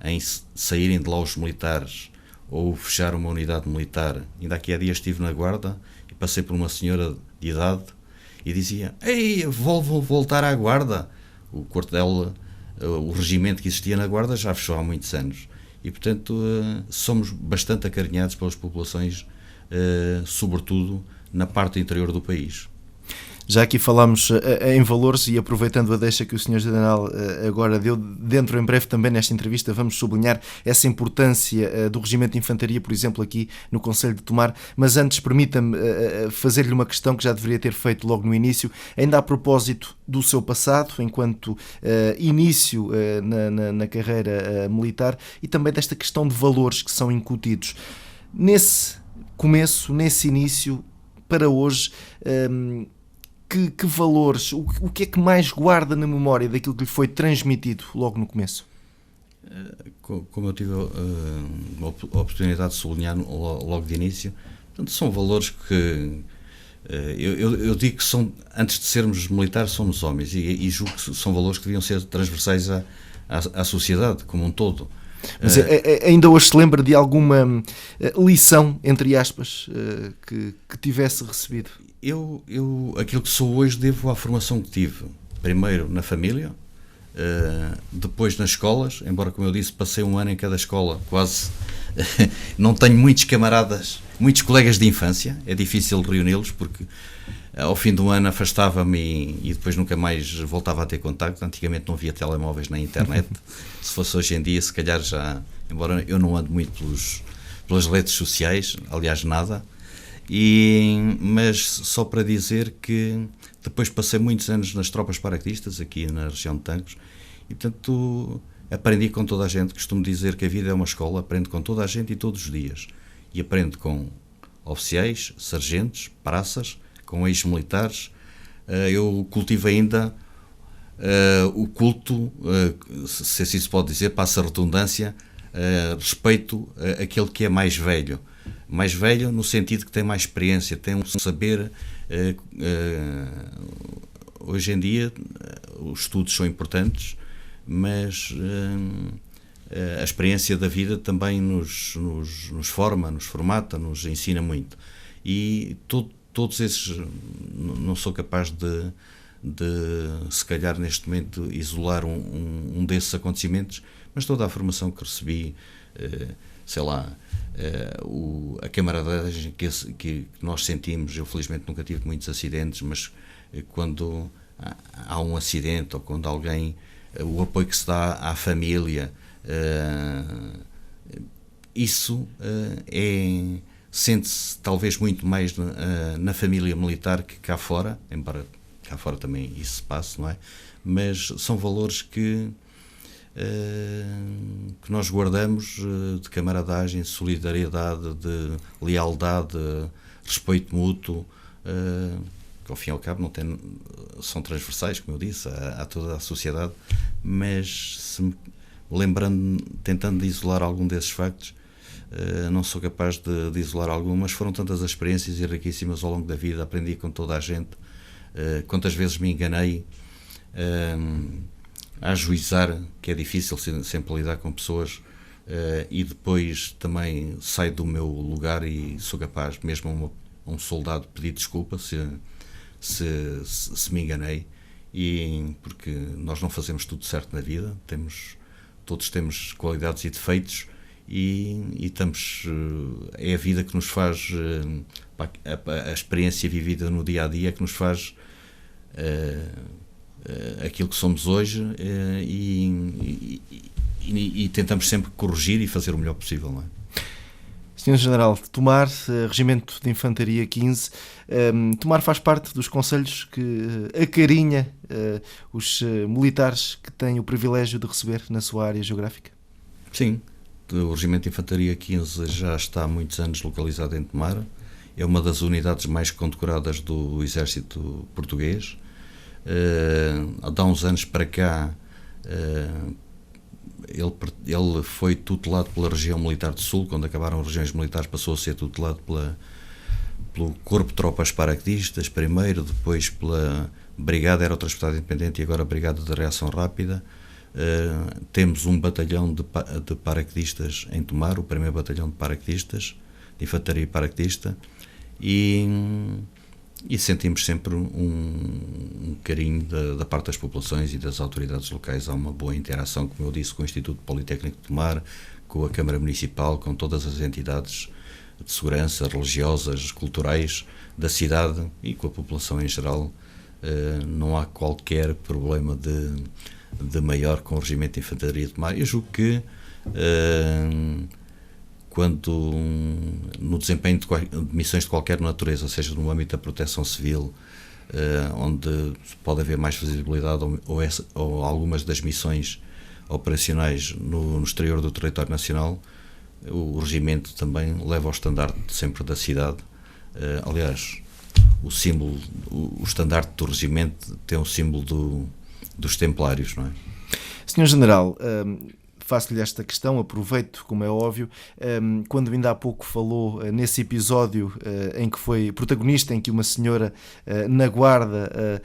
em saírem de lá os militares ou fechar uma unidade militar. Ainda aqui há dias estive na Guarda e passei por uma senhora de idade e dizia: "Ei, vou voltar à Guarda." O quartel, o regimento que existia na Guarda já fechou há muitos anos. E, portanto, somos bastante acarinhados pelas populações, sobretudo na parte interior do país.
Já aqui falámos em valores e aproveitando a deixa que o Sr. General agora deu, dentro em breve também nesta entrevista vamos sublinhar essa importância do Regimento de Infantaria, por exemplo, aqui no Concelho de Tomar, mas antes permita-me fazer-lhe uma questão que já deveria ter feito logo no início, ainda a propósito do seu passado, enquanto início na carreira militar e também desta questão de valores que são incutidos. Nesse começo, nesse início, para hoje, que valores, o que é que mais guarda na memória daquilo que lhe foi transmitido logo no começo?
Como eu tive a oportunidade de sublinhar logo de início, portanto, são valores que eu digo que são, antes de sermos militares, somos homens e julgo que são valores que deviam ser transversais à sociedade como um todo.
Mas ainda hoje se lembra de alguma lição, entre aspas, que tivesse recebido?
Eu aquilo que sou hoje devo à formação que tive. Primeiro na família, depois nas escolas, embora, como eu disse, passei um ano em cada escola, quase. Não tenho muitos camaradas, muitos colegas de infância, é difícil reuni-los porque ao fim do ano afastava-me e depois nunca mais voltava a ter contacto. Antigamente não havia telemóveis na internet. Se fosse hoje em dia, se calhar já, embora eu não ando muito pelas redes sociais, aliás nada, mas só para dizer que depois passei muitos anos nas tropas paraquedistas aqui na região de Tancos e, portanto, aprendi com toda a gente. Costumo dizer que a vida é uma escola, aprendo com toda a gente e todos os dias, e aprendo com oficiais, sargentos, praças, com ex-militares. Eu cultivo ainda o culto, se assim se pode dizer, passa a redundância, respeito àquele que é mais velho no sentido que tem mais experiência, tem um saber. Hoje em dia os estudos são importantes, mas a experiência da vida também nos forma, nos formata, nos ensina muito. E todos esses, não sou capaz de se calhar neste momento isolar um desses acontecimentos, mas toda a formação que recebi, sei lá, a camaradagem que nós sentimos. Eu felizmente nunca tive muitos acidentes, mas quando há um acidente ou quando alguém, o apoio que se dá à família, isso sente-se talvez muito mais na família militar que cá fora, embora cá fora também isso se passe, não é? Mas são valores que nós guardamos, de camaradagem, solidariedade, de lealdade, respeito mútuo, que ao fim e ao cabo são transversais, como eu disse, a toda a sociedade, mas tentando isolar algum desses factos, não sou capaz de isolar algum, mas foram tantas as experiências e riquíssimas ao longo da vida, aprendi com toda a gente, Quantas vezes me enganei a ajuizar, que é difícil sempre lidar com pessoas, e depois também saio do meu lugar e sou capaz, mesmo a um soldado, pedir desculpa se me enganei, porque nós não fazemos tudo certo na vida, todos temos qualidades e defeitos, e estamos, é a vida que nos faz, a experiência vivida no dia a dia que nos faz aquilo que somos hoje, e tentamos sempre corrigir e fazer o melhor possível, não é?
Sr. General, Tomar, Regimento de Infantaria 15, Tomar faz parte dos conselhos que acarinha os militares que têm o privilégio de receber na sua área geográfica?
Sim, o Regimento de Infantaria 15 já está há muitos anos localizado em Tomar, é uma das unidades mais condecoradas do Exército Português. Há uns anos para cá, ele foi tutelado pela região militar do Sul. Quando acabaram as regiões militares, passou a ser tutelado pelo Corpo de Tropas Paraquedistas primeiro, depois pela Brigada Aerotransportada Independente e agora Brigada de Reação Rápida. Temos um batalhão de paraquedistas em Tomar, o primeiro batalhão de paraquedistas, de infantaria paraquedista, e sentimos sempre um carinho da parte das populações e das autoridades locais. Há uma boa interação, como eu disse, com o Instituto Politécnico de Tomar, com a Câmara Municipal, com todas as entidades de segurança, religiosas, culturais da cidade e com a população em geral. Não há qualquer problema de maior com o Regimento de Infantaria de Tomar. Eu julgo que quando no desempenho de missões de qualquer natureza, seja no âmbito da proteção civil, onde pode haver mais visibilidade, ou algumas das missões operacionais no exterior do território nacional, o regimento também leva ao estandarte sempre da cidade. Aliás, o estandarte do regimento tem o símbolo dos templários, não é?
Sr. General, faço-lhe esta questão, aproveito, como é óbvio, quando ainda há pouco falou nesse episódio em que foi protagonista, em que uma senhora na guarda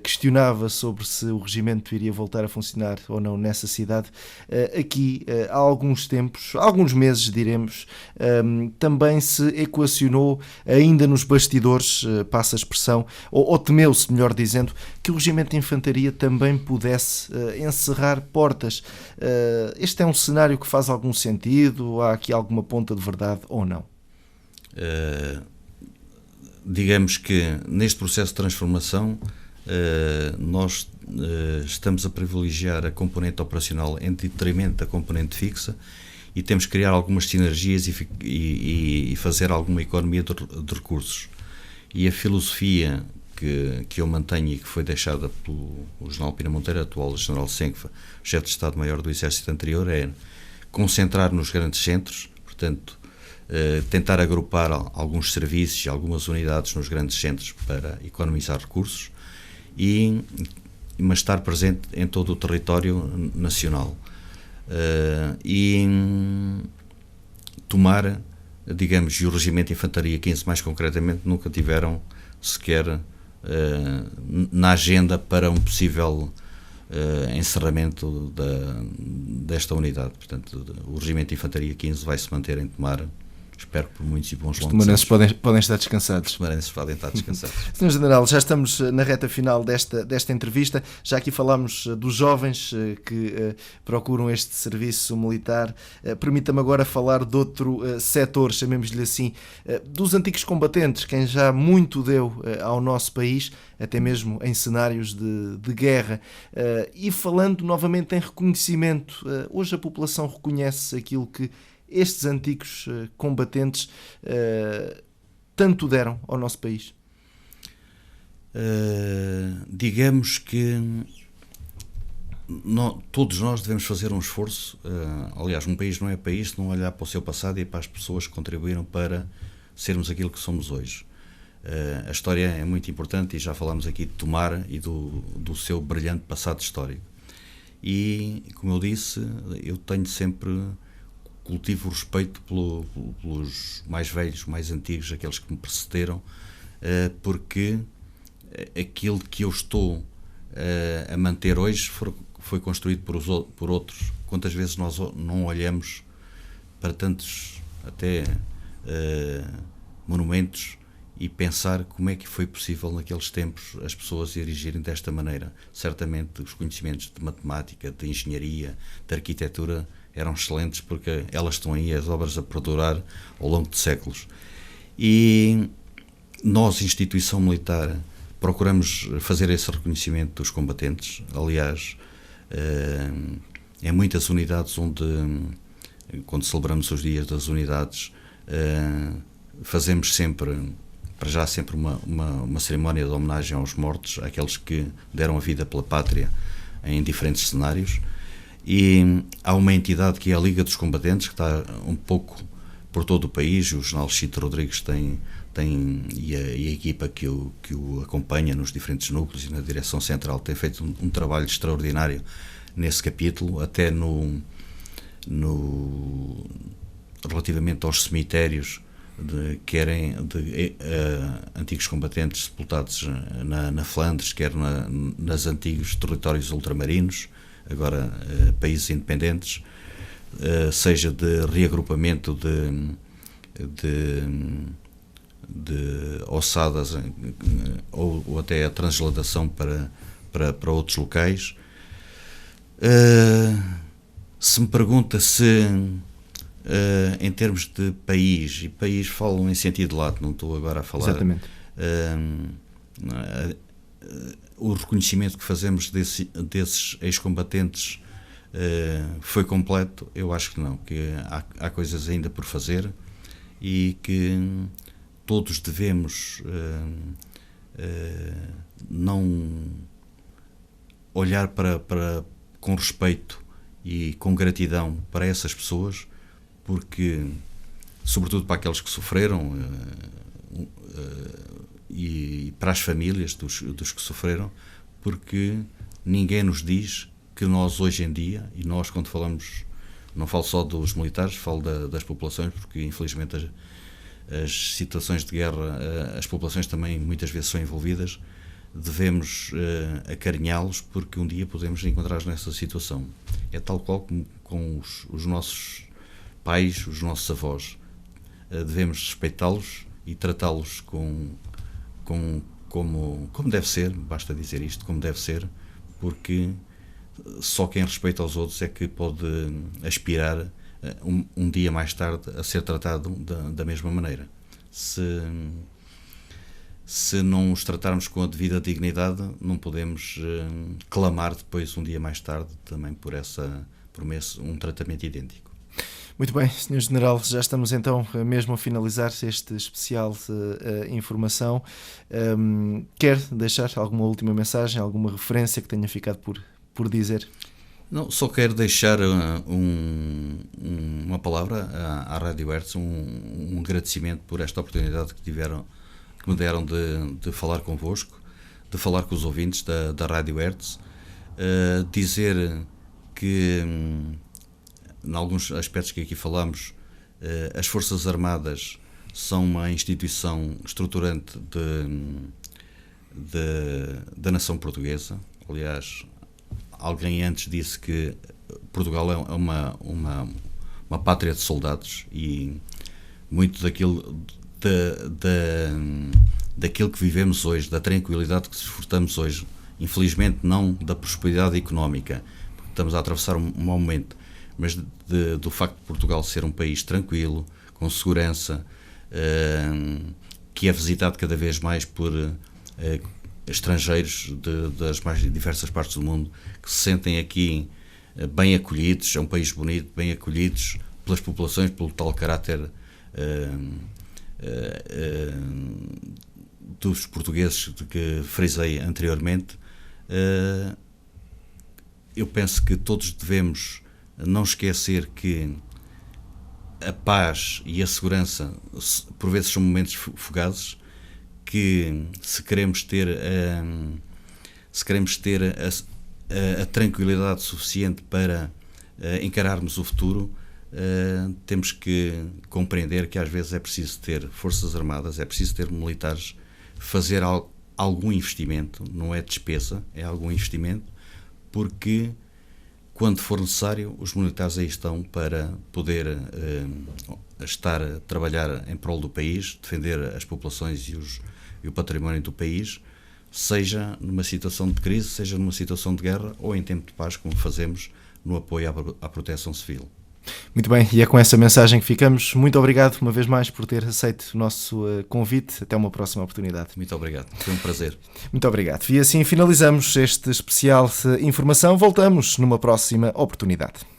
questionava sobre se o regimento iria voltar a funcionar ou não nessa cidade. Aqui, há alguns tempos, alguns meses, diremos, também se equacionou, ainda nos bastidores, passa a expressão, ou temeu-se, melhor dizendo, que o regimento de infantaria também pudesse encerrar portas. Este é um cenário que faz algum sentido? Há aqui alguma ponta de verdade ou não?
Digamos que neste processo de transformação nós estamos a privilegiar a componente operacional em detrimento da componente fixa, e temos que criar algumas sinergias e fazer alguma economia de recursos. E a filosofia que eu mantenho e que foi deixada pelo General Pina Monteiro, atual General Senfa, chefe de Estado-Maior do Exército anterior, é concentrar nos grandes centros, portanto, tentar agrupar alguns serviços e algumas unidades nos grandes centros para economizar recursos, mas estar presente em todo o território nacional. E Tomar, digamos, e o Regimento de Infantaria 15 mais concretamente, nunca tiveram sequer na agenda para um possível encerramento desta unidade. Portanto, o Regimento de Infantaria 15 vai se manter em Tomar, espero que por muitos e bons longos anos.
Os podem estar descansados.
Os tomarenses podem estar descansados.
Sr. General, já estamos na reta final desta entrevista. Já aqui falámos dos jovens que procuram este serviço militar. Permita-me agora falar de outro setor, chamemos-lhe assim, dos antigos combatentes, quem já muito deu ao nosso país, até mesmo em cenários de guerra. E falando novamente em reconhecimento, hoje a população reconhece aquilo que estes antigos combatentes tanto deram ao nosso país?
Digamos que todos nós devemos fazer um esforço. Aliás, um país não é país se não olhar para o seu passado e para as pessoas que contribuíram para sermos aquilo que somos hoje. A história é muito importante e já falámos aqui de Tomar e do seu brilhante passado histórico. E, como eu disse, eu tenho sempre cultivo o respeito pelos mais velhos, mais antigos, aqueles que me precederam, porque aquilo que eu estou a manter hoje foi construído por outros. Quantas vezes nós não olhamos para tantos até monumentos e pensar como é que foi possível naqueles tempos as pessoas erigirem desta maneira. Certamente os conhecimentos de matemática, de engenharia, de arquitetura eram excelentes, porque elas estão aí, as obras a perdurar ao longo de séculos. E nós, instituição militar, procuramos fazer esse reconhecimento dos combatentes. Aliás, em muitas unidades onde, quando celebramos os dias das unidades, fazemos sempre, para já, sempre uma cerimónia de homenagem aos mortos, àqueles que deram a vida pela pátria em diferentes cenários. E há uma entidade que é a Liga dos Combatentes, que está um pouco por todo o país. O general Chito Rodrigues e a equipa que o acompanha nos diferentes núcleos e na direção central tem feito um trabalho extraordinário nesse capítulo, até relativamente aos cemitérios de antigos combatentes sepultados na Flandres, quer nos antigos territórios ultramarinos, agora países independentes, seja de reagrupamento de ossadas ou até a transladação para outros locais. Se me pergunta se em termos de país, e país falo em sentido lato, não estou agora a falar.
Exatamente.
O reconhecimento que fazemos desses ex-combatentes foi completo? Eu acho que não, que há coisas ainda por fazer e que todos devemos não olhar com respeito e com gratidão para essas pessoas, porque, sobretudo para aqueles que sofreram e para as famílias dos que sofreram, porque ninguém nos diz que nós hoje em dia, e nós quando falamos, não falo só dos militares, falo das populações, porque infelizmente as situações de guerra, as populações também muitas vezes são envolvidas, devemos acarinhá-los, porque um dia podemos encontrar-nos nessa situação. É tal qual como com os nossos pais, os nossos avós. Devemos respeitá-los e tratá-los como deve ser, basta dizer isto, como deve ser, porque só quem respeita os outros é que pode aspirar um dia mais tarde a ser tratado da mesma maneira. Se não os tratarmos com a devida dignidade, não podemos clamar depois, um dia mais tarde, também por um tratamento idêntico.
Muito bem, Sr. General, já estamos então mesmo a finalizar este especial informação. Quer deixar alguma última mensagem, alguma referência que tenha ficado por dizer?
Não, só quero deixar uma palavra à Rádio Hertz, um agradecimento por esta oportunidade que me deram de falar convosco, de falar com os ouvintes da Rádio Hertz, dizer que, em alguns aspectos que aqui falamos, as Forças Armadas são uma instituição estruturante da nação portuguesa. Aliás, alguém antes disse que Portugal é uma pátria de soldados, e muito daquilo que vivemos hoje, da tranquilidade que desfrutamos hoje, infelizmente não da prosperidade económica, porque estamos a atravessar um mau momento, mas do facto de Portugal ser um país tranquilo, com segurança, que é visitado cada vez mais por estrangeiros das mais diversas partes do mundo, que se sentem aqui bem acolhidos. É um país bonito, bem acolhidos pelas populações, pelo tal caráter dos portugueses que frisei anteriormente. Eu penso que todos devemos não esquecer que a paz e a segurança por vezes são momentos fugazes, que se queremos ter a tranquilidade suficiente para encararmos o futuro, temos que compreender que às vezes é preciso ter forças armadas, é preciso ter militares, fazer algum investimento, não é despesa, é algum investimento, porque quando for necessário, os militares aí estão para poder estar a trabalhar em prol do país, defender as populações e o património do país, seja numa situação de crise, seja numa situação de guerra ou em tempo de paz, como fazemos no apoio à proteção civil.
Muito bem, e é com essa mensagem que ficamos. Muito obrigado uma vez mais por ter aceito o nosso convite. Até uma próxima oportunidade.
Muito obrigado, foi um prazer.
Muito obrigado. E assim finalizamos este especial de informação. Voltamos numa próxima oportunidade.